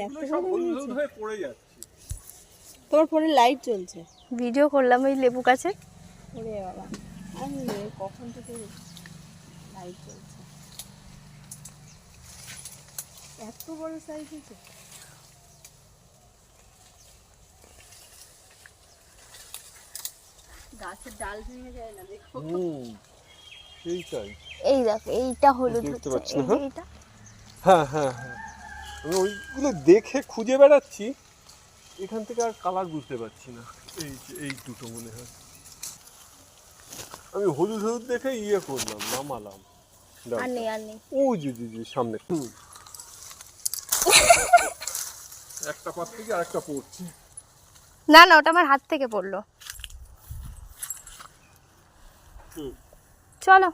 এগুলো সব হলুদ হয়ে পড়ে যাচ্ছে। তোমার ফোনে লাইট জ্বলছে। ভিডিও করলাম ওই লেবু গাছে। ওরে বাবা, আমি কখন থেকে লাইট জ্বলছে। এত বড় সাইজ হয়েছে। গাছের ডাল ভেঙে যায় না, দেখো। এইটাই। এই দেখো এইটা হলুদ দেখতে হচ্ছে, পাচ্ছি না, এই যে এইটা। হ্যাঁ হ্যাঁ হ্যাঁ, আমি ওইগুলো দেখে খুঁজে বেড়াচ্ছি, এখান থেকে আর কালার বুঝতে পারছি না। এই দুটো মনে হয় আমি হলুদ হলুদ দেখে করলাম, নামালাম। আর নেই আর নেই। ও জি সামনে একটা পাত থেকে আরেকটা পড়ছে। না না, ওটা আমার হাত থেকে পড়লো। চলো।